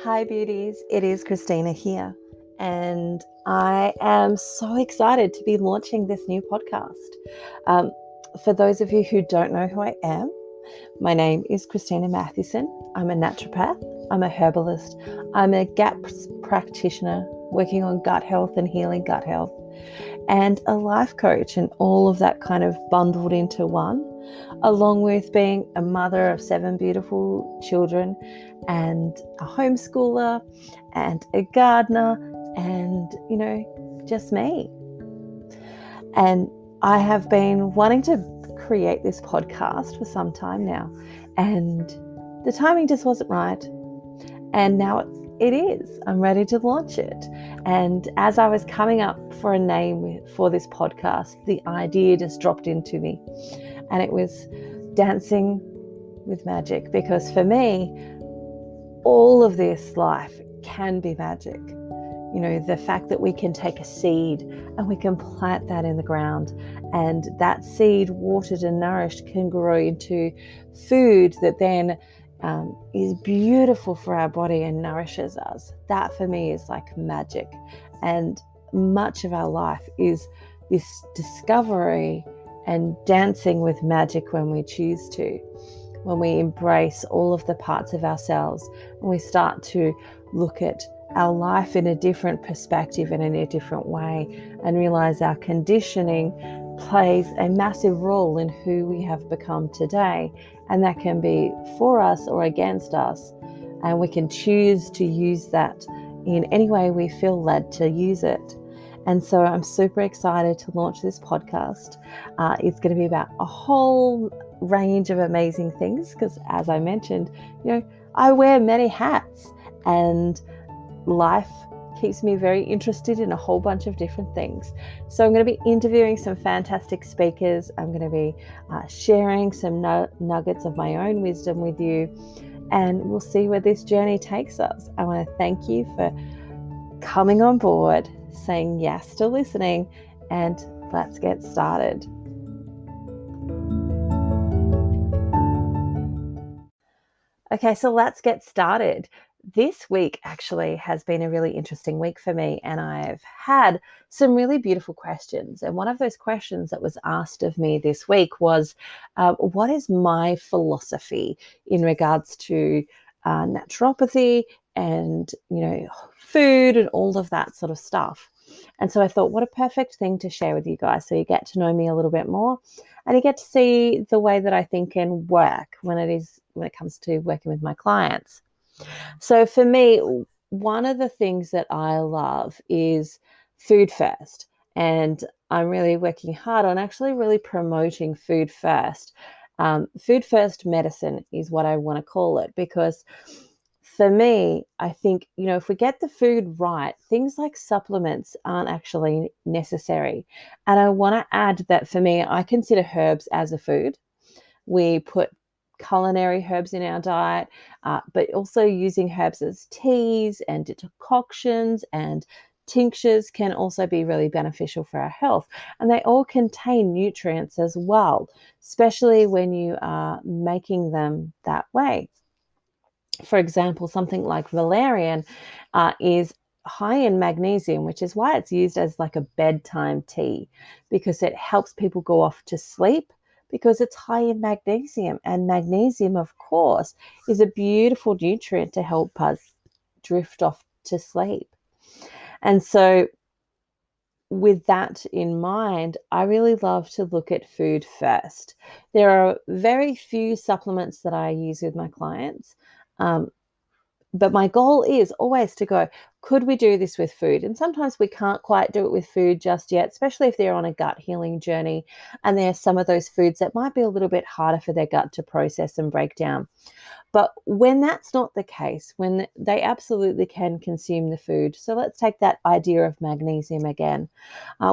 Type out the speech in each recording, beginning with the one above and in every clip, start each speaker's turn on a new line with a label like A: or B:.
A: Hi beauties, it is Christina here, and I am so excited to be launching this new podcast. Um, for those of you who don't know who I am, my name is Christina Mathewson. I'm a naturopath, I'm a herbalist, I'm a GAPS practitioner working on gut health and healing gut health, and a life coach, and all of that kind of bundled into one, along with being a mother of 7 beautiful children and a homeschooler and a gardener and, just me. And I have been wanting to create this podcast for some time now, and the timing just wasn't right. And now it is. I'm ready to launch it. And as I was coming up for a name for this podcast, the idea just dropped into me. And it was Dancing with Magic, because for me, all of this life can be magic. The fact that we can take a seed and we can plant that in the ground, and that seed, watered and nourished, can grow into food that then is beautiful for our body and nourishes us. That for me is like magic. And much of our life is this discovery and dancing with magic when we choose to, when we embrace all of the parts of ourselves and we start to look at our life in a different perspective and in a different way, and realize our conditioning plays a massive role in who we have become today. And that can be for us or against us. And we can choose to use that in any way we feel led to use it. And so I'm super excited to launch this podcast. It's going to be about a whole range of amazing things, because as I mentioned, I wear many hats, and life keeps me very interested in a whole bunch of different things. So I'm going to be interviewing some fantastic speakers. I'm going to be sharing some nuggets of my own wisdom with you, and we'll see where this journey takes us. I want to thank you for coming on board, saying yes to listening, and let's get started. Okay, so let's get started. This week actually has been a really interesting week for me, and I've had some really beautiful questions. And one of those questions that was asked of me this week was, what is my philosophy in regards to naturopathy and, food and all of that sort of stuff? And so I thought, what a perfect thing to share with you guys, so you get to know me a little bit more, and you get to see the way that I think and work when it comes to working with my clients. So for me, one of the things that I love is food first. And I'm really working hard on actually really promoting food first. Food first medicine is what I want to call it, because for me, I think, if we get the food right, things like supplements aren't actually necessary. And I want to add that for me, I consider herbs as a food. We put culinary herbs in our diet, but also using herbs as teas and decoctions and tinctures can also be really beneficial for our health. And they all contain nutrients as well, especially when you are making them that way. For example, something like valerian is high in magnesium, which is why it's used as like a bedtime tea, because it helps people go off to sleep, because it's high in magnesium. And magnesium, of course, is a beautiful nutrient to help us drift off to sleep. And so with that in mind, I really love to look at food first. There are very few supplements that I use with my clients. But my goal is always to go, could we do this with food? And sometimes we can't quite do it with food just yet, especially if they're on a gut healing journey. And there are some of those foods that might be a little bit harder for their gut to process and break down. But when that's not the case, when they absolutely can consume the food. So let's take that idea of magnesium again.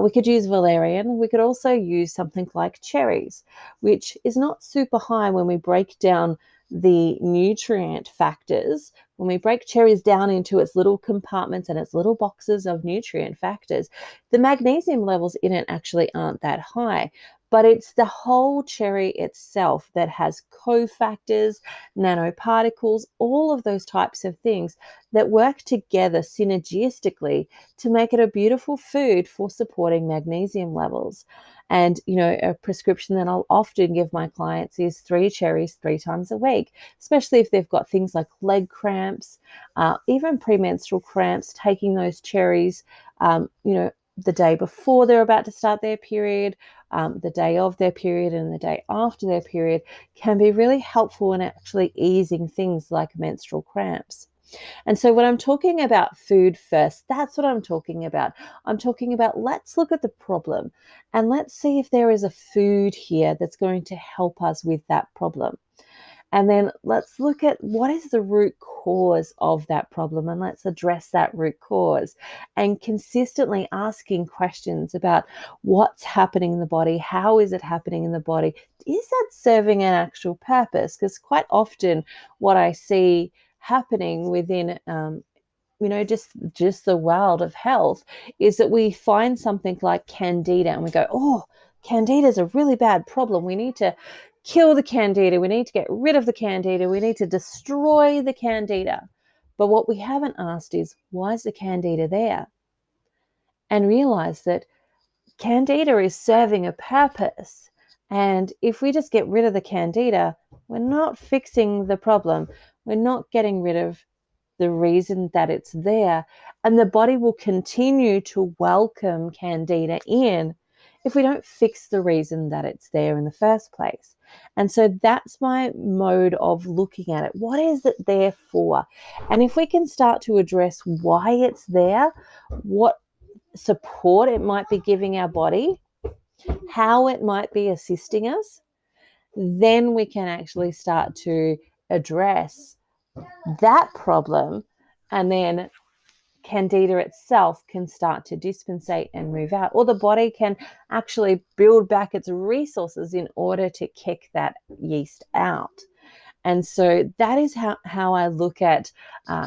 A: We could use valerian. We could also use something like cherries, which is not super high when we break down the nutrient factors. When we break cherries down into its little compartments and its little boxes of nutrient factors, the magnesium levels in it actually aren't that high. but it's the whole cherry itself that has cofactors, nanoparticles, all of those types of things that work together synergistically to make it a beautiful food for supporting magnesium levels. And, a prescription that I'll often give my clients is 3 cherries 3 times a week, especially if they've got things like leg cramps, even premenstrual cramps. Taking those cherries, the day before they're about to start their period, the day of their period, and the day after their period can be really helpful in actually easing things like menstrual cramps. And so when I'm talking about food first, that's what I'm talking about. I'm talking about, let's look at the problem and let's see if there is a food here that's going to help us with that problem. And then let's look at what is the root cause of that problem, and let's address that root cause, and consistently asking questions about what's happening in the body, how is it happening in the body, is that serving an actual purpose? Because quite often what I see happening within just the world of health is that we find something like candida and we go, oh, candida is a really bad problem. We need to kill the candida. We need to get rid of the candida. We need to destroy the candida. But what we haven't asked is, why is the candida there? And realize that candida is serving a purpose. And if we just get rid of the candida, we're not fixing the problem. We're not getting rid of the reason that it's there. And the body will continue to welcome candida in if we don't fix the reason that it's there in the first place. And so that's my mode of looking at it. What is it there for? And if we can start to address why it's there, what support it might be giving our body, how it might be assisting us, then we can actually start to address that problem, and then candida itself can start to dispensate and move out, or the body can actually build back its resources in order to kick that yeast out. And so that is how I look at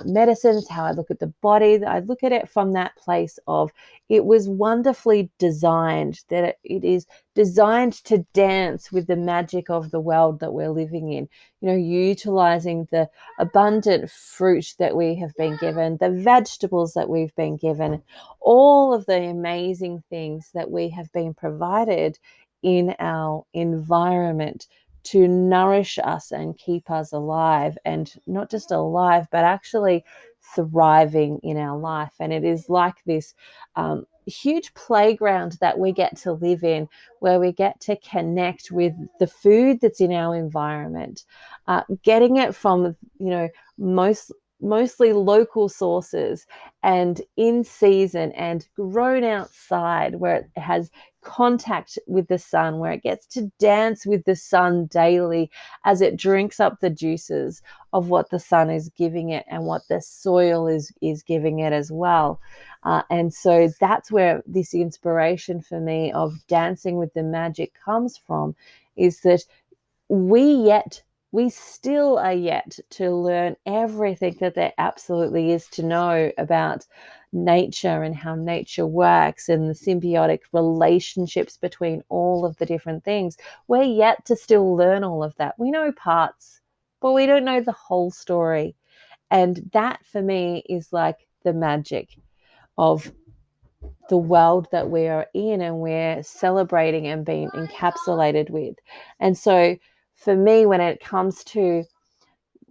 A: medicines, how I look at the body. I look at it from that place of, it was wonderfully designed, that it is designed to dance with the magic of the world that we're living in, utilizing the abundant fruit that we have been given, the vegetables that we've been given, all of the amazing things that we have been provided in our environment to nourish us and keep us alive, and not just alive, but actually thriving in our life. And it is like this huge playground that we get to live in, where we get to connect with the food that's in our environment, getting it from, mostly local sources and in season and grown outside, where it has contact with the sun, where it gets to dance with the sun daily as it drinks up the juices of what the sun is giving it and what the soil is giving it as well. And so that's where this inspiration for me of dancing with the magic comes from, is that we still are yet to learn everything that there absolutely is to know about nature and how nature works and the symbiotic relationships between all of the different things. We're yet to still learn all of that. We know parts, but we don't know the whole story. And that for me is like the magic of the world that we are in and we're celebrating and being encapsulated with. And so for me, when it comes to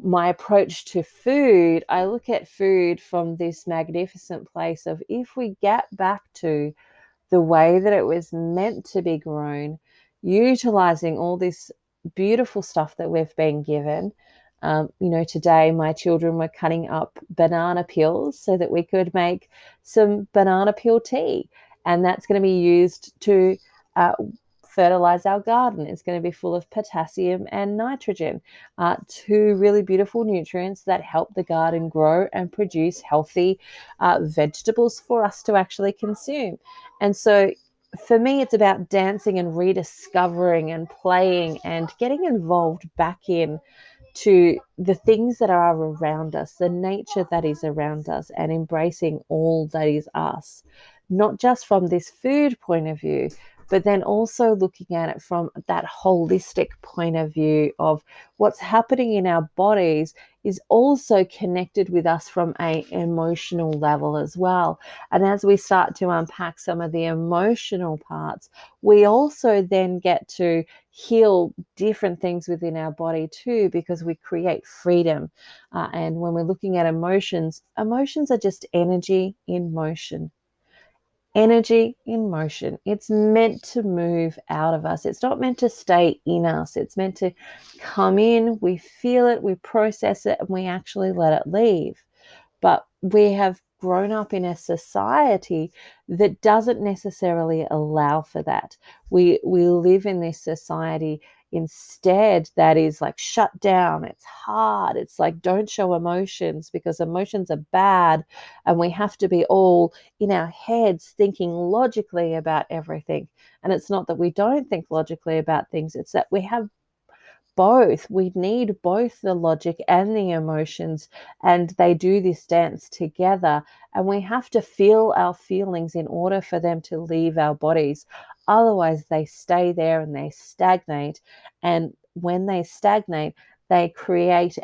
A: my approach to food, I look at food from this magnificent place of, if we get back to the way that it was meant to be grown, utilizing all this beautiful stuff that we've been given. Today my children were cutting up banana peels so that we could make some banana peel tea, and that's going to be used to fertilize our garden. It's going to be full of potassium and nitrogen, two really beautiful nutrients that help the garden grow and produce healthy vegetables for us to actually consume. And so for me, it's about dancing and rediscovering and playing and getting involved back in to the things that are around us, the nature that is around us, and embracing all that is us, not just from this food point of view, but then also looking at it from that holistic point of view of what's happening in our bodies is also connected with us from a emotional level as well. And as we start to unpack some of the emotional parts, we also then get to heal different things within our body too, because we create freedom. And when we're looking at emotions, emotions are just energy in motion. Energy in motion. It's meant to move out of us. It's not meant to stay in us. It's meant to come in, we feel it, we process it, and we actually let it leave. But we have grown up in a society that doesn't necessarily allow for that. We live in this society instead that is like shut down. It's hard. It's like don't show emotions because emotions are bad, and we have to be all in our heads thinking logically about everything. And it's not that we don't think logically about things, it's that we have both. We need both the logic and the emotions, and they do this dance together. And we have to feel our feelings in order for them to leave our bodies. Otherwise, they stay there and they stagnate. And when they stagnate, they create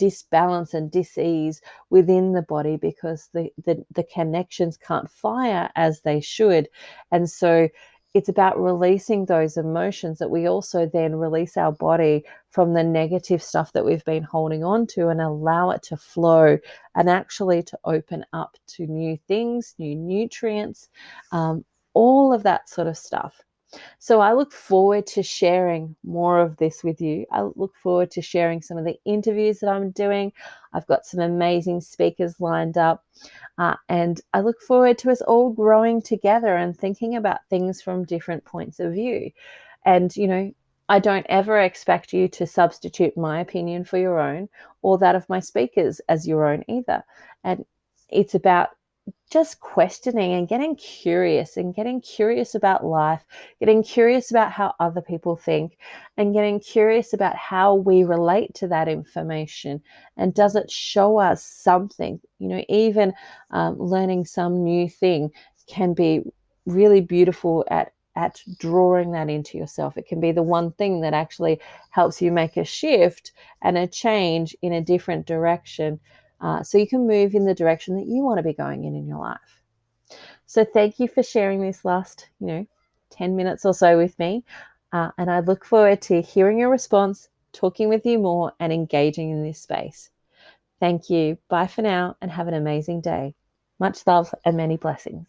A: disbalance and dis-ease within the body because the connections can't fire as they should. And so it's about releasing those emotions that we also then release our body from the negative stuff that we've been holding on to and allow it to flow and actually to open up to new things, new nutrients, all of that sort of stuff. So I look forward to sharing more of this with you. I look forward to sharing some of the interviews that I'm doing. I've got some amazing speakers lined up. And I look forward to us all growing together and thinking about things from different points of view. And, I don't ever expect you to substitute my opinion for your own or that of my speakers as your own either. And it's about just questioning and getting curious about life, getting curious about how other people think, and getting curious about how we relate to that information. And does it show us something? Even learning some new thing can be really beautiful at drawing that into yourself. It can be the one thing that actually helps you make a shift and a change in a different direction, so you can move in the direction that you want to be going in your life. So thank you for sharing this last, 10 minutes or so with me. And I look forward to hearing your response, talking with you more, and engaging in this space. Thank you. Bye for now and have an amazing day. Much love and many blessings.